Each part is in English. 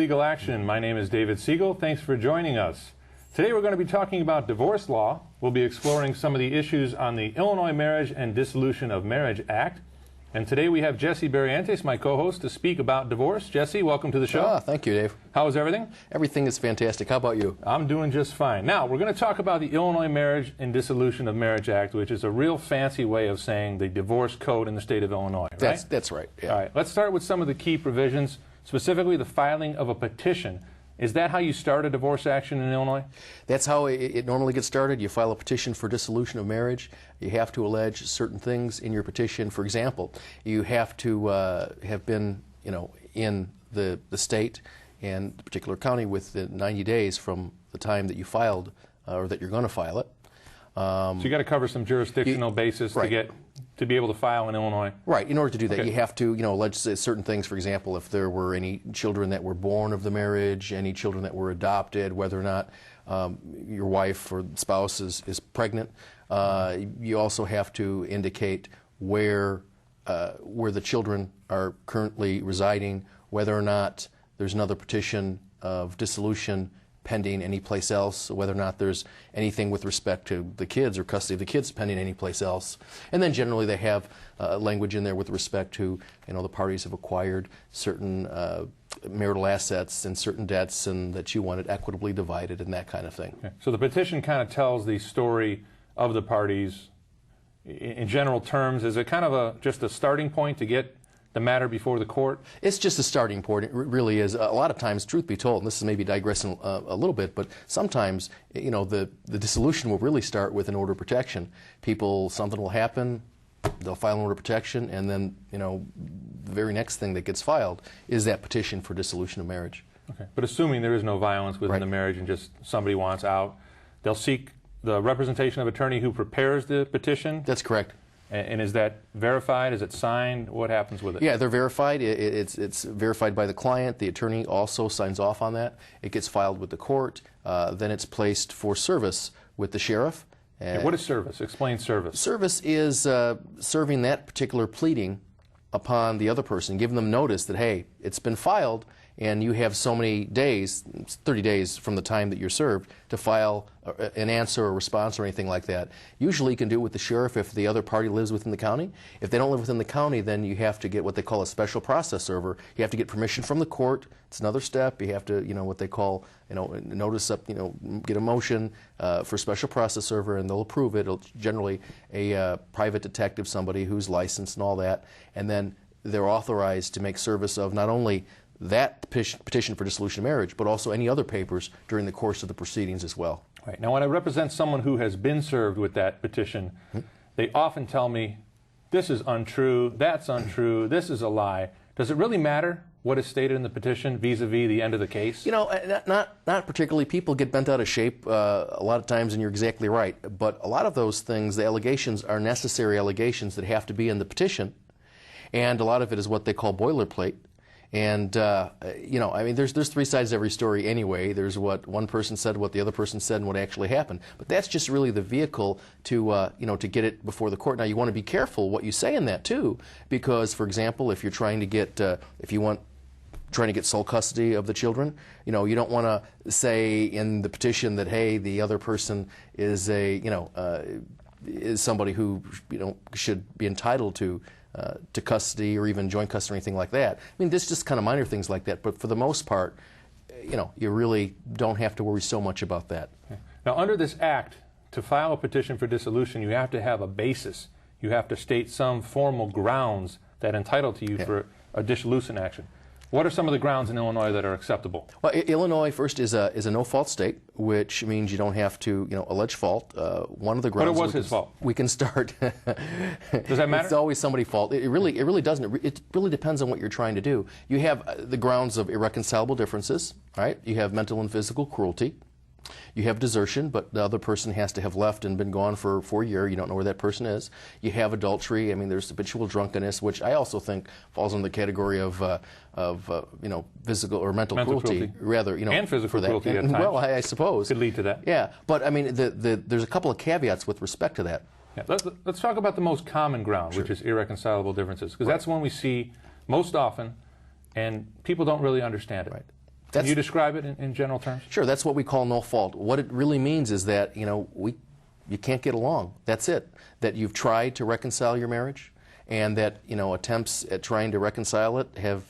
Legal Action. My name is David Siegel. Thanks for joining us. Today we're going to be talking about divorce law. We'll be exploring some of the issues on the Illinois Marriage and Dissolution of Marriage Act. And today we have Jesse Barrientos, my co-host, to speak about divorce. Jesse, welcome to the show. Thank you, Dave. How is everything? Everything is fantastic. How about you? I'm doing just fine. Now, we're going to talk about the Illinois Marriage and Dissolution of Marriage Act, which is a real fancy way of saying the divorce code in the state of Illinois, right? That's right. Yeah. All right, let's start with some of the key provisions, specifically the filing of a petition. Is that how you start a divorce action in Illinois? That's how it normally gets started. You file a petition for dissolution of marriage. You have to allege certain things in your petition. For example, you have to have been, in the state and the particular county within 90 days from the time that you filed or that you're going to file it. So you got to cover some jurisdictional basis right. to be able to file in Illinois. Right. In order to do that, Okay. you have to, allege certain things. For example, if there were any children that were born of the marriage, any children that were adopted, whether or not your wife or spouse is pregnant. You also have to indicate where the children are currently residing, whether or not there's another petition of dissolution pending any place else, whether or not there's anything with respect to the kids or custody of the kids pending any place else. And then generally they have language in there with respect to, the parties have acquired certain marital assets and certain debts and that you want it equitably divided and that kind of thing. Okay. So the petition kind of tells the story of the parties in general terms. Is it kind of just a starting point to get the matter before the court? It's just a starting point. It really is. A lot of times, truth be told, and this is maybe digressing a little bit, but sometimes, the dissolution will really start with an order of protection. Something will happen, they'll file an order of protection, and then, the very next thing that gets filed is that petition for dissolution of marriage. Okay. But assuming there is no violence within Right. the marriage and just somebody wants out, they'll seek the representation of attorney who prepares the petition? That's correct. And is that verified? Is it signed? What happens with it? Yeah, they're verified. It's verified by the client. The attorney also signs off on that. It gets filed with the court. Then it's placed for service with the sheriff. Okay, what is service? Explain service. Service is serving that particular pleading upon the other person, giving them notice that, hey, it's been filed, and you have so many days, 30 days from the time that you're served, to file an answer or response or anything like that. Usually you can do it with the sheriff if the other party lives within the county. If they don't live within the county, then you have to get what they call a special process server. You have to get permission from the court. It's another step. You have to, what they call, notice up, get a motion for special process server, and they'll approve it. It'll generally a private detective, somebody who's licensed and all that, and then they're authorized to make service of not only that petition for dissolution of marriage, but also any other papers during the course of the proceedings as well. Right. Now, when I represent someone who has been served with that petition, they often tell me, this is untrue, that's untrue, this is a lie. Does it really matter what is stated in the petition vis-a-vis the end of the case? Not particularly. People get bent out of shape a lot of times, and you're exactly right. But a lot of those things, the allegations, are necessary allegations that have to be in the petition, and a lot of it is what they call boilerplate. And, there's three sides to every story anyway. There's what one person said, what the other person said, and what actually happened. But that's just really the vehicle to, to get it before the court. Now, you want to be careful what you say in that, too, because, for example, if you're trying to get, trying to get sole custody of the children, you don't want to say in the petition that, hey, the other person is is somebody who, should be entitled to custody or even joint custody or anything like that. There's just kind of minor things like that, but for the most part, you really don't have to worry so much about that. Okay. Now, under this act, to file a petition for dissolution, you have to have a basis. You have to state some formal grounds that entitle to you for a dissolution action. What are some of the grounds in Illinois that are acceptable? Well, Illinois first is a no-fault state, which means you don't have to, allege fault. One of the grounds. But it was his fault. We can start. Does that matter? It's always somebody's fault. It really doesn't. It really depends on what you're trying to do. You have the grounds of irreconcilable differences. Right? You have mental and physical cruelty. You have desertion, but the other person has to have left and been gone for a year. You don't know where that person is. You have adultery. There's habitual drunkenness, which I also think falls under the category of physical or mental cruelty, rather, and physical cruelty at times. Well, I suppose could lead to that. Yeah, but there's a couple of caveats with respect to that. Yeah, let's talk about the most common ground, which is irreconcilable differences, because that's one we see most often, and people don't really understand it. Right. Can you describe it in general terms? Sure, that's what we call no fault. What it really means is that, you can't get along. That's it. That you've tried to reconcile your marriage, and that, attempts at trying to reconcile it have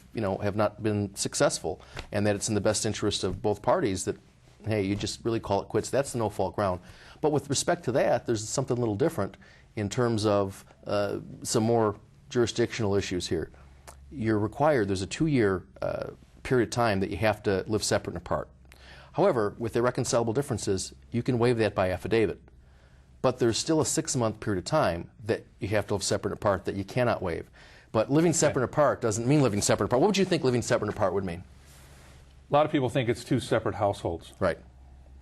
not been successful, and that it's in the best interest of both parties that, hey, you just really call it quits. That's the no fault ground. But with respect to that, there's something a little different in terms of some more jurisdictional issues here. You're required, there's a 2-year period of time that you have to live separate and apart. However, with irreconcilable differences, you can waive that by affidavit. But there's still a 6-month period of time that you have to live separate and apart that you cannot waive. But living separate and apart doesn't mean living separate and apart. What would you think living separate and apart would mean? A lot of people think it's 2 separate households. Right.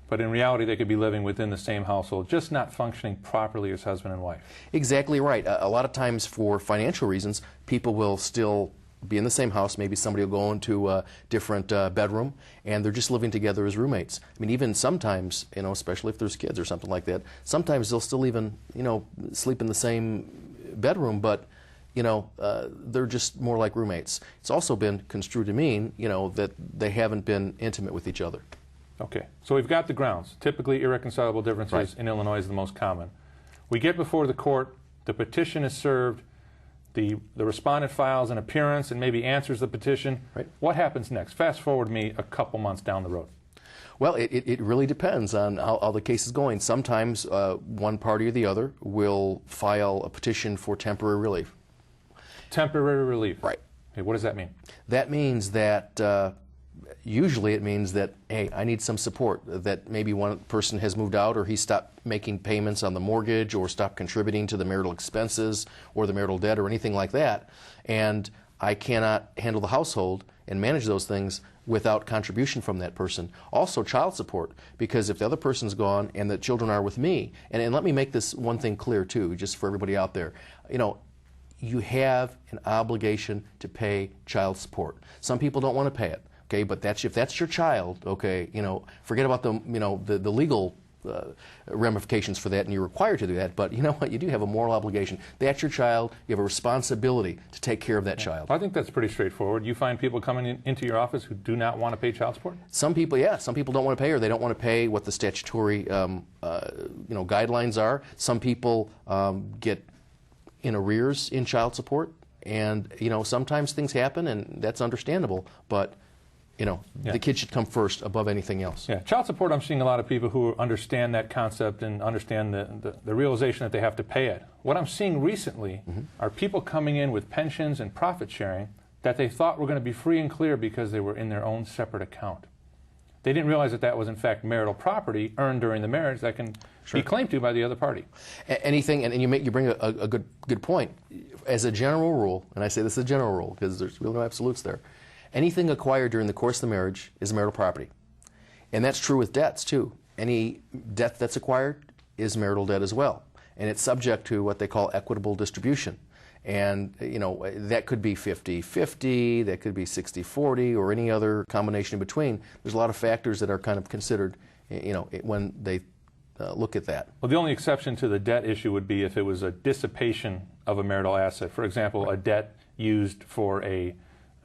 But in reality, they could be living within the same household, just not functioning properly as husband and wife. Exactly right. A lot of times for financial reasons, people will still be in the same house. Maybe somebody will go into a different bedroom, and they're just living together as roommates. I mean, even sometimes, especially if there's kids or something like that, sometimes they'll still even, sleep in the same bedroom, but, they're just more like roommates. It's also been construed to mean, that they haven't been intimate with each other. Okay, so we've got the grounds. Typically, irreconcilable differences in Illinois is the most common. We get before the court, the petition is served, the respondent files an appearance and maybe answers the petition. Right. What happens next? Fast forward me a couple months down the road. Well, it really depends on how the case is going. Sometimes one party or the other will file a petition for temporary relief. Temporary relief. Right. Okay, what does that mean? That means that usually it means that, hey, I need some support, that maybe one person has moved out or he stopped making payments on the mortgage or stopped contributing to the marital expenses or the marital debt or anything like that, and I cannot handle the household and manage those things without contribution from that person. Also child support, because if the other person's gone and the children are with me, and let me make this one thing clear too, just for everybody out there, you have an obligation to pay child support. Some people don't want to pay it. Okay, but if that's your child, okay, forget about the legal ramifications for that, and you're required to do that. But you know what? You do have a moral obligation. That's your child. You have a responsibility to take care of that child. I think that's pretty straightforward. You find people coming into your office who do not want to pay child support? Some people, yeah. Some people don't want to pay, or they don't want to pay what the statutory guidelines are. Some people get in arrears in child support, and sometimes things happen, and that's understandable. But the kid should come first above anything else. Yeah, child support, I'm seeing a lot of people who understand that concept and understand the realization that they have to pay it. What I'm seeing recently are people coming in with pensions and profit sharing that they thought were going to be free and clear because they were in their own separate account. They didn't realize that was in fact marital property earned during the marriage that can be claimed to by the other party. Anything, and you bring a good point. As a general rule, and I say this is a general rule because there's really no absolutes there, anything acquired during the course of the marriage is marital property. And that's true with debts, too. Any debt that's acquired is marital debt as well. And it's subject to what they call equitable distribution. And, that could be 50-50, that could be 60-40, or any other combination in between. There's a lot of factors that are kind of considered, when they look at that. Well, the only exception to the debt issue would be if it was a dissipation of a marital asset. For example, a debt used for a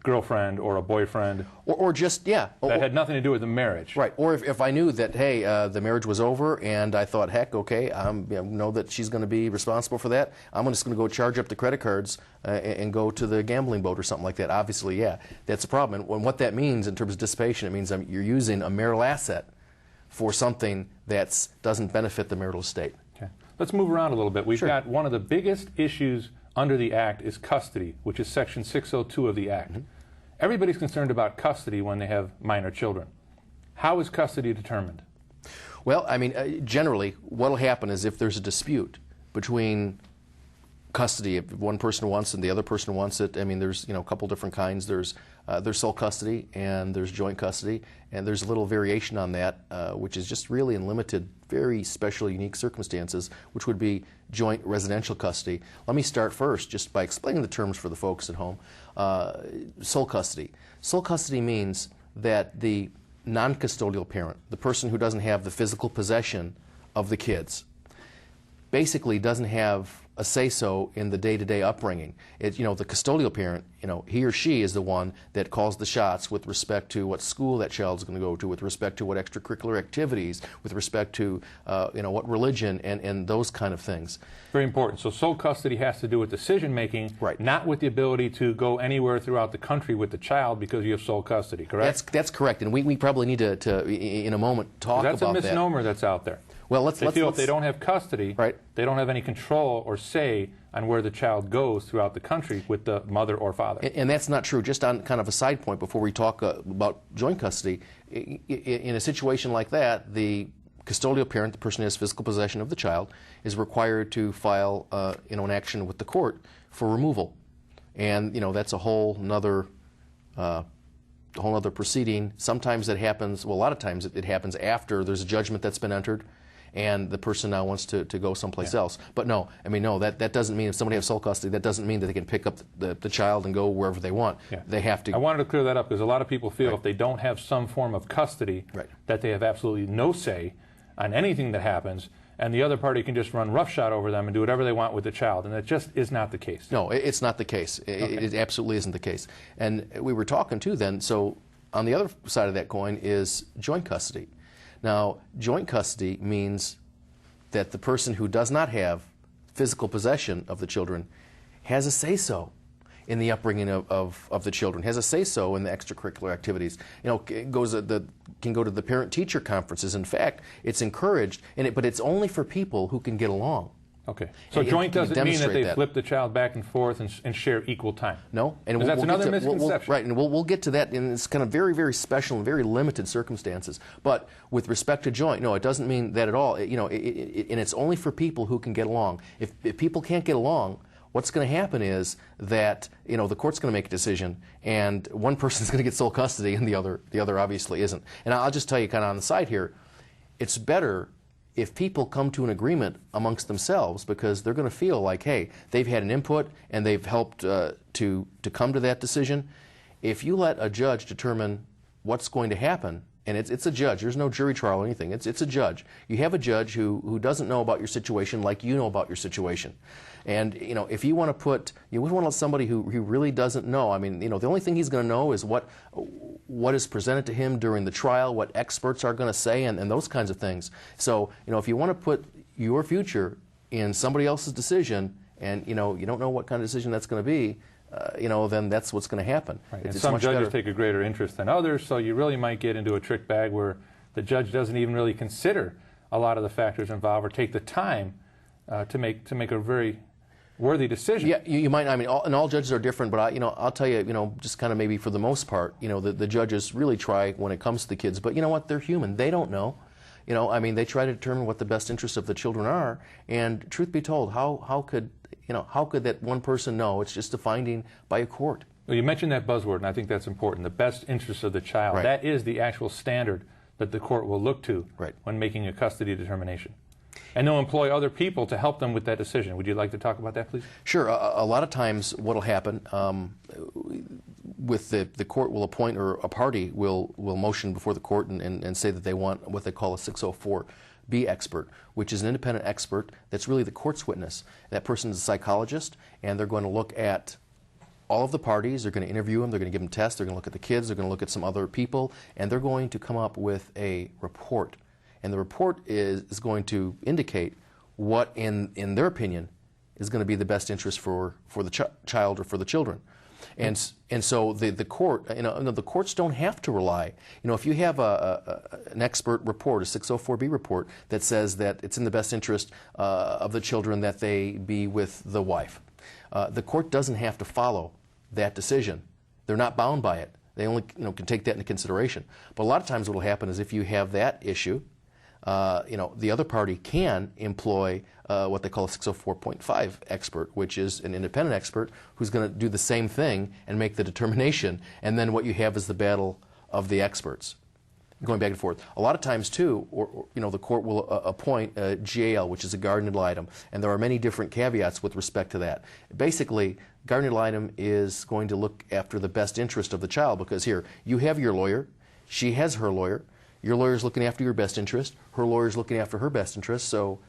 girlfriend or a boyfriend, or just that had nothing to do with the marriage, right? Or if I knew that, hey, the marriage was over, and I thought, heck, okay, I know that she's going to be responsible for that. I'm just going to go charge up the credit cards and go to the gambling boat or something like that. Obviously, yeah, that's a problem. And what that means in terms of dissipation, it means you're using a marital asset for something that doesn't benefit the marital estate. Okay, let's move around a little bit. We've got one of the biggest issues under the Act is custody, which is Section 602 of the Act. Everybody's concerned about custody when they have minor children. How is custody determined? Well, generally, what will happen is if there's a dispute between custody, if one person wants it and the other person wants it, there's a couple different kinds. There's sole custody and there's joint custody, and there's a little variation on that, which is just really in limited, very special, unique circumstances, which would be joint residential custody. Let me start first just by explaining the terms for the folks at home. Sole custody. Sole custody means that the non-custodial parent, the person who doesn't have the physical possession of the kids, basically doesn't have a say-so in the day-to-day upbringing. The custodial parent, he or she is the one that calls the shots with respect to what school that child's going to go to, with respect to what extracurricular activities, with respect to what religion and those kind of things. Very important. So sole custody has to do with decision-making, right, not with the ability to go anywhere throughout the country with the child because you have sole custody, correct? That's correct, and we probably need to in a moment, talk about that. That's a misnomer that's out there. Well, They feel if they don't have custody, right, they don't have any control or say on where the child goes throughout the country with the mother or father. And that's not true. Just on kind of a side point before we talk about joint custody, in a situation like that, the custodial parent, the person who has physical possession of the child, is required to file an action with the court for removal. And that's a whole nother proceeding. Sometimes it happens, well, a lot of times it happens after there's a judgment that's been entered and the person now wants to go someplace else. But no, that doesn't mean if somebody has sole custody, that doesn't mean that they can pick up the child and go wherever they want. Yeah. They have to. I wanted to clear that up because a lot of people feel if they don't have some form of custody, that they have absolutely no say on anything that happens, and the other party can just run roughshod over them and do whatever they want with the child, and that just is not the case. No, it's not the case. It absolutely isn't the case. And we were talking too then, so on the other side of that coin is joint custody. Now, joint custody means that the person who does not have physical possession of the children has a say-so in the upbringing of the children, has a say-so in the extracurricular activities. Can go to the parent-teacher conferences. In fact, it's encouraged, but it's only for people who can get along. Okay. So joint doesn't mean that they flip the child back and forth and share equal time. No. And that's another misconception. Right, and we'll get to that in this kind of very, very special and very limited circumstances. But with respect to joint, no, it doesn't mean that at all. And it's only for people who can get along. If people can't get along, what's going to happen is that the court's going to make a decision, and one person's going to get sole custody, and the other obviously isn't. And I'll just tell you kind of on the side here, it's better if people come to an agreement amongst themselves because they're going to feel like, hey, they've had an input and they've helped to come to that decision. If you let a judge determine what's going to happen, and it's a judge, there's no jury trial or anything, it's a judge. You have a judge who doesn't know about your situation like you know about your situation. And if you want to put, you wouldn't want to let somebody who really doesn't know. The only thing he's going to know is what is presented to him during the trial, what experts are going to say, and those kinds of things. So if you want to put your future in somebody else's decision, and you don't know what kind of decision that's going to be, then that's what's going to happen. Right. And some judges take a greater interest than others, so you really might get into a trick bag where the judge doesn't even really consider a lot of the factors involved or take the time to make a very worthy decision. Yeah, you might. All judges are different, but I'll tell you, just kind of maybe for the most part, the judges really try when it comes to the kids. But you know what? They're human. They don't know. They try to determine what the best interests of the children are. And truth be told, how could that one person know? It's just a finding by a court. Well, you mentioned that buzzword, and I think that's important. The best interests of the child. Right. That is the actual standard that the court will look to when making a custody determination. And they'll employ other people to help them with that decision. Would you like to talk about that, please? Sure. A lot of times what will happen with the court will appoint, or a party will motion before the court and say that they want what they call a 604B expert, which is an independent expert that's really the court's witness. That person is a psychologist, and they're going to look at all of the parties. They're going to interview them. They're going to give them tests. They're going to look at the kids. They're going to look at some other people, and they're going to come up with a report. And the report is going to indicate what, in their opinion, is going to be the best interest for the child or for the children. And so the court, the courts don't have to rely. If you have an expert report, a 604B report, that says that it's in the best interest of the children that they be with the wife, the court doesn't have to follow that decision. They're not bound by it. They only can take that into consideration. But a lot of times what will happen is if you have that issue, the other party can employ what they call a 604.5 expert, which is an independent expert who's going to do the same thing and make the determination, and then what you have is the battle of the experts, going back and forth. A lot of times, too, the court will appoint a GAL, which is a guardian ad litem, and there are many different caveats with respect to that. Basically, guardian ad litem is going to look after the best interest of the child, because here, you have your lawyer, she has her lawyer, your lawyer's looking after your best interest, her lawyer's looking after her best interest, so,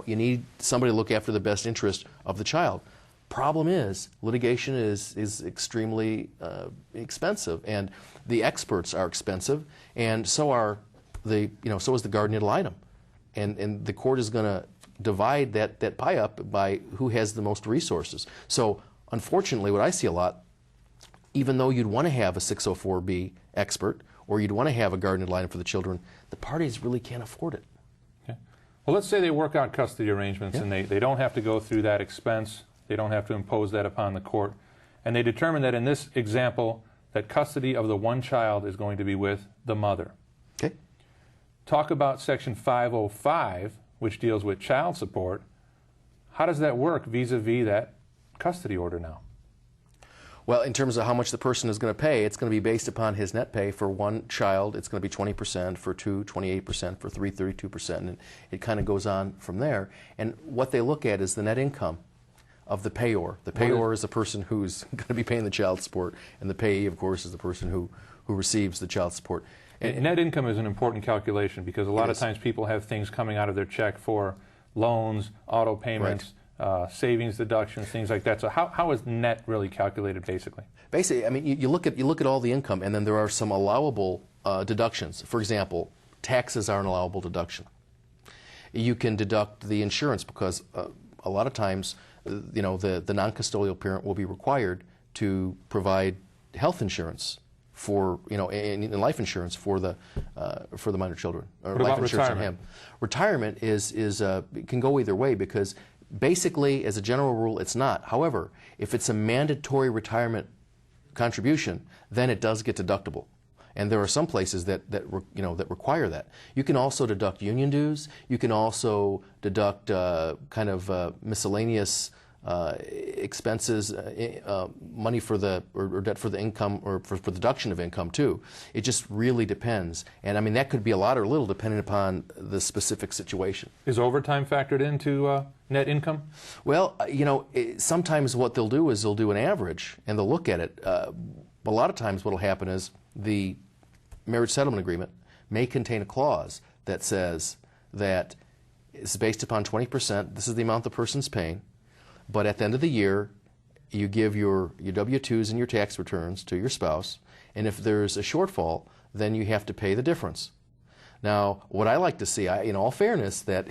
you need somebody to look after the best interest of the child. Problem is, litigation is extremely expensive, and the experts are expensive, and so is the guardian ad litem, and the court is going to divide that pie up by who has the most resources. So, unfortunately, what I see a lot, even though you'd want to have a 604B expert or you'd want to have a guardian ad litem for the children, the parties really can't afford it. Okay. Well, let's say they work out custody arrangements and they don't have to go through that expense. They don't have to impose that upon the court. And they determine that in this example, that custody of the one child is going to be with the mother. Okay. Talk about Section 505, which deals with child support. How does that work vis-a-vis that custody order now? Well, in terms of how much the person is going to pay, it's going to be based upon his net pay. For one child, it's going to be 20%, for two, 28%, for three, 32%, and it kind of goes on from there. And what they look at is the net income of the payor. The payor is the person who's going to be paying the child support, and the payee, of course, is the person who receives the child support. And net income is an important calculation because a lot of times people have things coming out of their check for loans, auto payments, savings deductions, things like that. So how is net really calculated basically? Basically, I mean, you look at all the income, and then there are some allowable deductions. For example, taxes are an allowable deduction. You can deduct the insurance because a lot of times, the non-custodial parent will be required to provide health insurance for and life insurance for the minor children, or life insurance on him. Retirement can go either way because basically, as a general rule, it's not. However, if it's a mandatory retirement contribution, then it does get deductible. And there are some places that require that. You can also deduct union dues. You can also deduct miscellaneous expenses, money for or debt for the income, or for deduction of income too. It just really depends. And I mean, that could be a lot or little depending upon the specific situation. Is overtime factored into net income? Well, sometimes what they'll do is they'll do an average and they'll look at it. But a lot of times what will happen is the marriage settlement agreement may contain a clause that says that it's based upon 20%. This is the amount the person's paying. But at the end of the year, you give your W-2s and your tax returns to your spouse, and if there's a shortfall, then you have to pay the difference. Now, what I like to see, in all fairness, that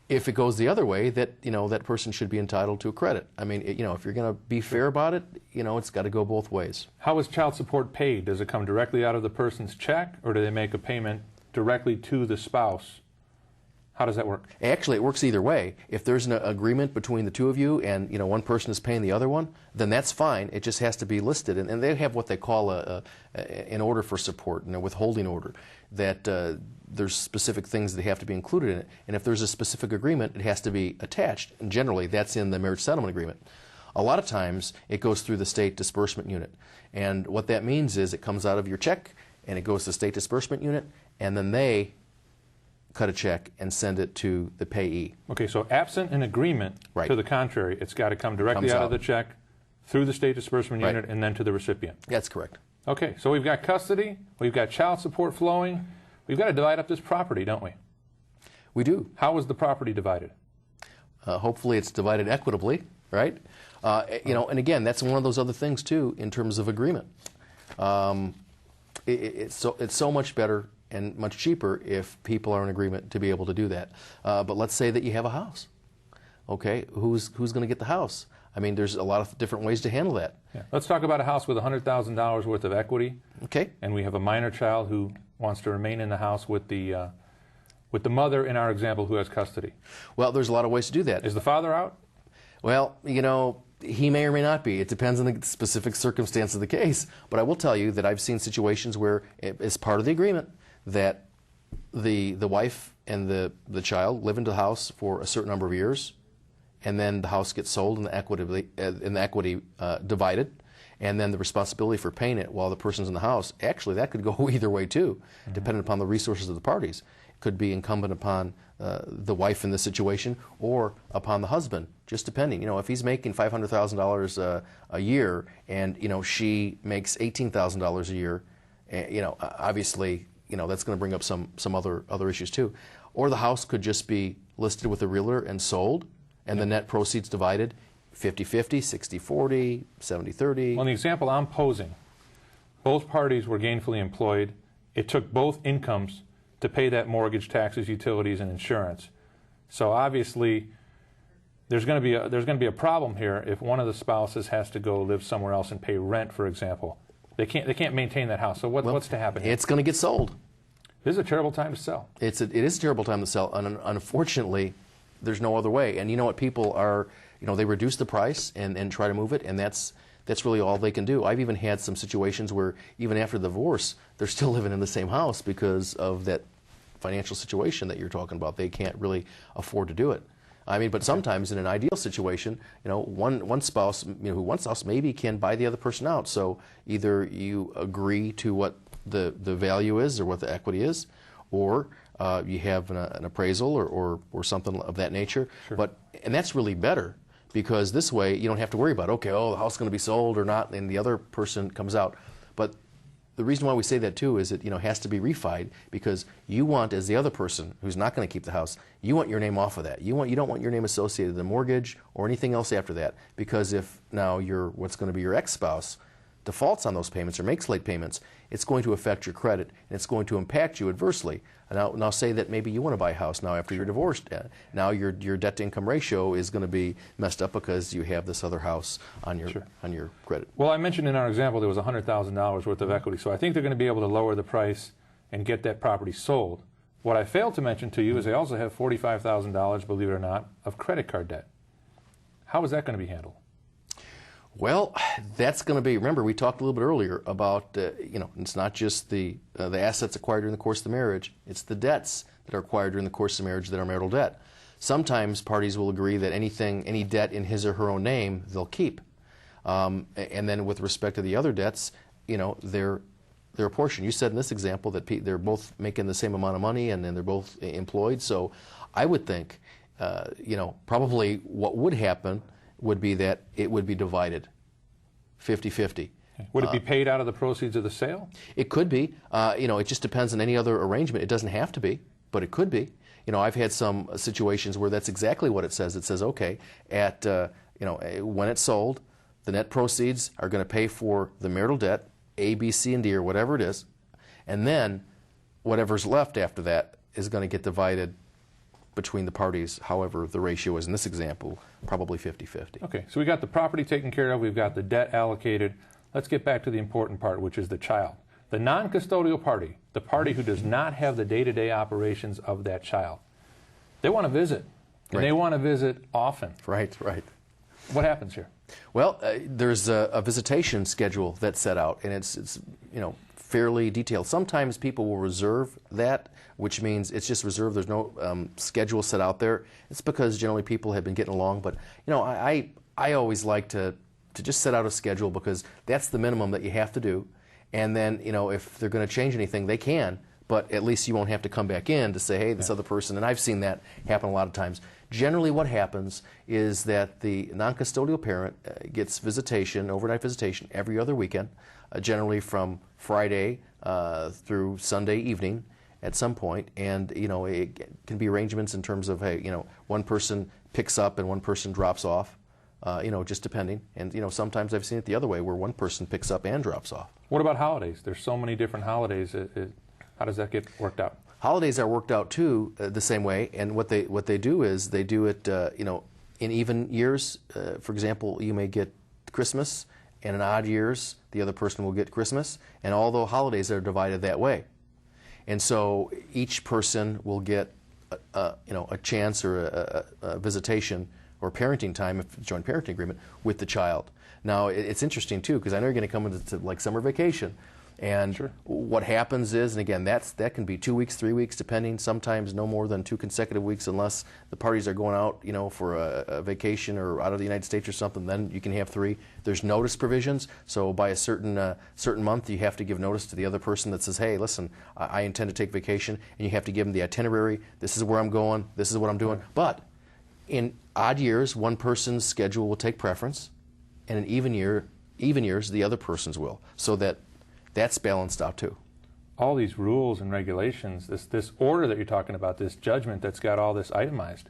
if it goes the other way, that person should be entitled to a credit. I mean, if you're going to be fair about it, it's got to go both ways. How is child support paid? Does it come directly out of the person's check, or do they make a payment directly to the spouse? How does that work? Actually, it works either way. If there's an agreement between the two of you and one person is paying the other one, then that's fine. It just has to be listed. And they have what they call an order for support, a withholding order, that there's specific things that have to be included in it. And if there's a specific agreement, it has to be attached. And generally, that's in the marriage settlement agreement. A lot of times, it goes through the state disbursement unit. And what that means is it comes out of your check, and it goes to the state disbursement unit, and then they cut a check and send it to the payee. Okay, so absent an agreement to the contrary, it's got to come directly out of the check, through the state disbursement unit, and then to the recipient. That's correct. Okay, so we've got custody, we've got child support flowing, we've got to divide up this property, don't we? We do. How is the property divided? Hopefully it's divided equitably, right? And again, that's one of those other things too in terms of agreement. It's so much better and much cheaper if people are in agreement to be able to do that. But let's say that you have a house. Okay, who's going to get the house? I mean, there's a lot of different ways to handle that. Yeah. Let's talk about a house with $100,000 worth of equity. Okay. And we have a minor child who wants to remain in the house with the mother in our example who has custody. Well, there's a lot of ways to do that. Is the father out? Well, he may or may not be. It depends on the specific circumstance of the case. But I will tell you that I've seen situations where, as part of the agreement, that the wife and the child live in the house for a certain number of years, and then the house gets sold and the equity divided, and then the responsibility for paying it while the person's in the house. Actually, that could go either way too, depending upon the resources of the parties. It could be incumbent upon the wife in this situation or upon the husband, just depending. If he's making $500,000 a year and she makes $18,000 a year, obviously that's going to bring up some other issues too. Or the house could just be listed with a realtor and sold, and the net proceeds divided 50-50, 60-40, 70-30. Well, in the example I'm posing, both parties were gainfully employed. It took both incomes to pay that mortgage, taxes, utilities, and insurance. So obviously, there's going to be a problem here if one of the spouses has to go live somewhere else and pay rent, for example. They can't maintain that house. So what's to happen here? It's going to get sold. This is a terrible time to sell. It is a terrible time to sell, and unfortunately, there's no other way. And you know what? People are, they reduce the price and try to move it, and that's really all they can do. I've even had some situations where even after the divorce, they're still living in the same house because of that financial situation that you're talking about. They can't really afford to do it. I mean, but sometimes in an ideal situation, one spouse, who wants the house maybe can buy the other person out. So either you agree to what the value is or what the equity is, or you have an appraisal or something of that nature. Sure. And that's really better, because this way you don't have to worry about, the house is going to be sold or not, and the other person comes out. But the reason why we say that too is it has to be refied, because you want, as the other person who's not going to keep the house, you want your name off of that. You don't want your name associated with the mortgage or anything else after that, because if now what's going to be your ex-spouse defaults on those payments or makes late payments, it's going to affect your credit and it's going to impact you adversely. Now say that maybe you want to buy a house now after you're divorced. Now your debt-to-income ratio is going to be messed up because you have this other house on your credit. Well, I mentioned in our example there was $100,000 worth of equity, so I think they're going to be able to lower the price and get that property sold. What I failed to mention to you is they also have $45,000, believe it or not, of credit card debt. How is that going to be handled? Well, that's going to be, remember, we talked a little bit earlier about, it's not just the assets acquired during the course of the marriage, it's the debts that are acquired during the course of the marriage that are marital debt. Sometimes parties will agree that any debt in his or her own name, they'll keep. And then with respect to the other debts, they're a portion. You said in this example that they're both making the same amount of money and then they're both employed. So I would think, probably what would happen would be that it would be divided 50-50. Would it be paid out of the proceeds of the sale? It could be. It just depends on any other arrangement. It doesn't have to be, but it could be. I've had some situations where that's exactly what it says. It says, okay, when it's sold, the net proceeds are going to pay for the marital debt, A, B, C, and D, or whatever it is, and then whatever's left after that is going to get divided between the parties, however the ratio is in this example, probably 50-50. Okay, so we got the property taken care of, we've got the debt allocated. Let's get back to the important part, which is the child. The non-custodial party, the party who does not have the day-to-day operations of that child. They want to visit, and they want to visit often. Right. What happens here? Well, there's a visitation schedule that's set out, and it's fairly detailed. Sometimes people will reserve that, which means it's just reserved. There's no schedule set out there. It's because generally people have been getting along. But I always like to just set out a schedule, because that's the minimum that you have to do. And then if they're going to change anything, they can. But at least you won't have to come back in to say, hey, this other person. And I've seen that happen a lot of times. Generally, what happens is that the non-custodial parent gets visitation, overnight visitation, every other weekend, generally from Friday through Sunday evening at some point. And it can be arrangements in terms of, hey, one person picks up and one person drops off, just depending. And sometimes I've seen it the other way, where one person picks up and drops off. What about holidays? There's so many different holidays. How does that get worked out? Holidays are worked out too the same way, and what they do is they do it in even years. For example, you may get Christmas, and in odd years the other person will get Christmas, and all the holidays are divided that way. And so each person will get a chance or a visitation or parenting time, if it's a joint parenting agreement, with the child. Now it's interesting too, because I know you're going to come into like summer vacation. And sure. What happens is, and again, that can be 2 weeks, 3 weeks, depending. Sometimes no more than 2 consecutive weeks, unless the parties are going out, for a vacation or out of the United States or something. Then you can have 3. There's notice provisions. So by a certain month, you have to give notice to the other person that says, hey, listen, I intend to take vacation, and you have to give them the itinerary. This is where I'm going. This is what I'm doing. But in odd years, one person's schedule will take preference, and in even years, the other person's will. So that's balanced out too. all these rules and regulations, this order that you're talking about, this judgment that's got all this itemized.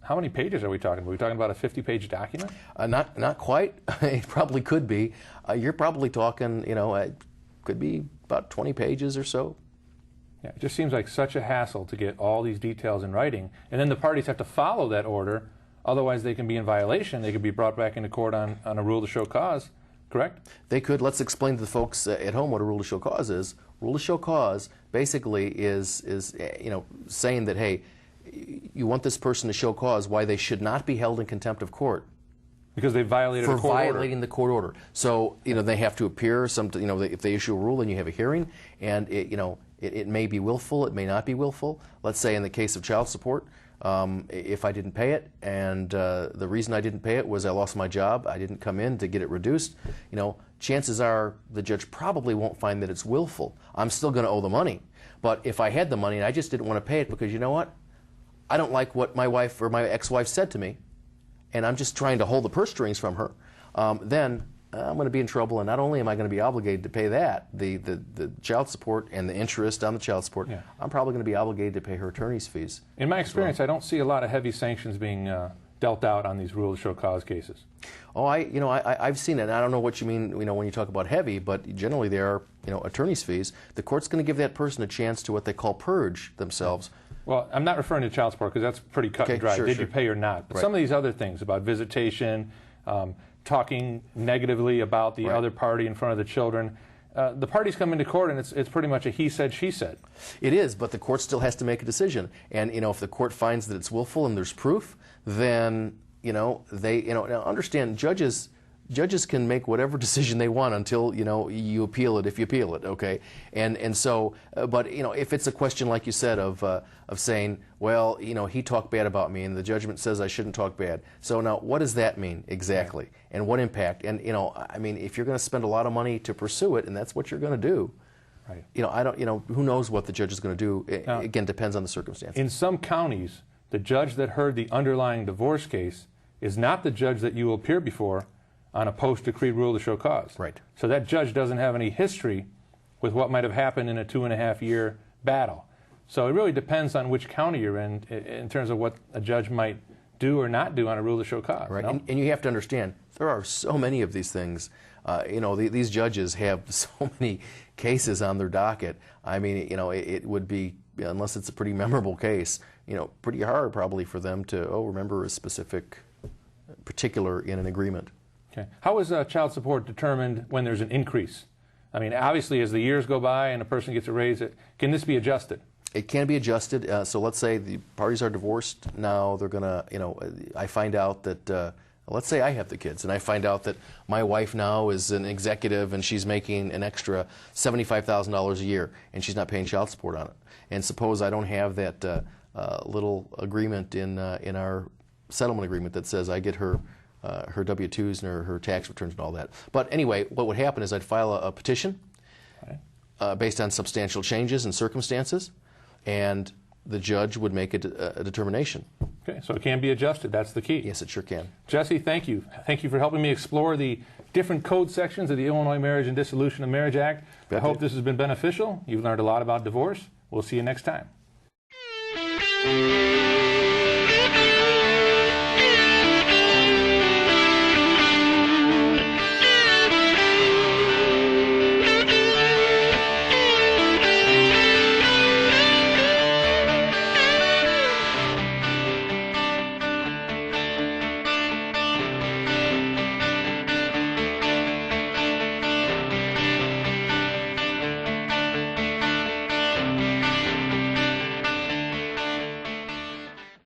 How many pages are we talking about? Are we talking about a 50-page document? Not quite. It probably could be. You're probably talking, it could be about 20 pages or so. Yeah, it just seems like such a hassle to get all these details in writing, and then the parties have to follow that order. Otherwise, they can be in violation. They could be brought back into court on a rule to show cause. Correct? They could. Let's explain to the folks at home what a rule to show cause is. Rule to show cause basically is saying that, hey, you want this person to show cause why they should not be held in contempt of court. Because they violated a court order. For violating the court order. So, they have to appear, if they issue a rule, then you have a hearing, and it may be willful, it may not be willful. Let's say in the case of child support, if I didn't pay it, and the reason I didn't pay it was I lost my job, I didn't come in to get it reduced, chances are the judge probably won't find that it's willful. I'm still going to owe the money. But if I had the money and I just didn't want to pay it because, you know what, I don't like what my wife or my ex-wife said to me, and I'm just trying to hold the purse strings from her, then I'm going to be in trouble, and not only am I going to be obligated to pay that, the child support and the interest on the child support, yeah. I'm probably going to be obligated to pay her attorney's fees. In my experience, I don't see a lot of heavy sanctions being dealt out on these rule to show cause cases. Oh, I've seen it, and I don't know what you mean, when you talk about heavy, but generally there are, attorney's fees. The court's going to give that person a chance to what they call purge themselves. Well, I'm not referring to child support because that's pretty cut and dry. Sure, Did sure. you pay or not? But Right. some of these other things about visitation, talking negatively about the Right. other party in front of the children, the parties come into court and it's pretty much a he said, she said. It is, but the court still has to make a decision. And, if the court finds that it's willful and there's proof, then, now understand, judges can make whatever decision they want until, you appeal it if you appeal it, okay? And so, but, if it's a question, like you said, of saying, well, he talked bad about me and the judgment says I shouldn't talk bad. So now, what does that mean exactly? Right. And what impact? And, if you're going to spend a lot of money to pursue it and that's what you're going to do, Right. who knows what the judge is going to do? Now, again, depends on the circumstances. In some counties, the judge that heard the underlying divorce case is not the judge that you will appear before on a post-decree rule to show cause. Right. So that judge doesn't have any history with what might have happened in a 2.5-year battle. So it really depends on which county you're in terms of what a judge might do or not do on a rule to show cause. Right. No? And you have to understand, there are so many of these things. These judges have so many cases on their docket. I mean, it would be, unless it's a pretty memorable case, pretty hard probably for them to, remember a specific particular in an agreement. Okay. How is child support determined when there's an increase? I mean, obviously, as the years go by and a person gets a raise, can this be adjusted? It can be adjusted. So let's say the parties are divorced. Now they're going to, I find out that, let's say I have the kids, and I find out that my wife now is an executive and she's making an extra $75,000 a year, and she's not paying child support on it. And suppose I don't have that little agreement in our settlement agreement that says I get her W-2s and her tax returns and all that. But anyway, what would happen is I'd file a petition based on substantial changes in circumstances, and the judge would make a determination. Okay, so it can be adjusted. That's the key. Yes, it sure can. Jesse, thank you. Thank you for helping me explore the different code sections of the Illinois Marriage and Dissolution of Marriage Act. I hope this has been beneficial. You've learned a lot about divorce. We'll see you next time.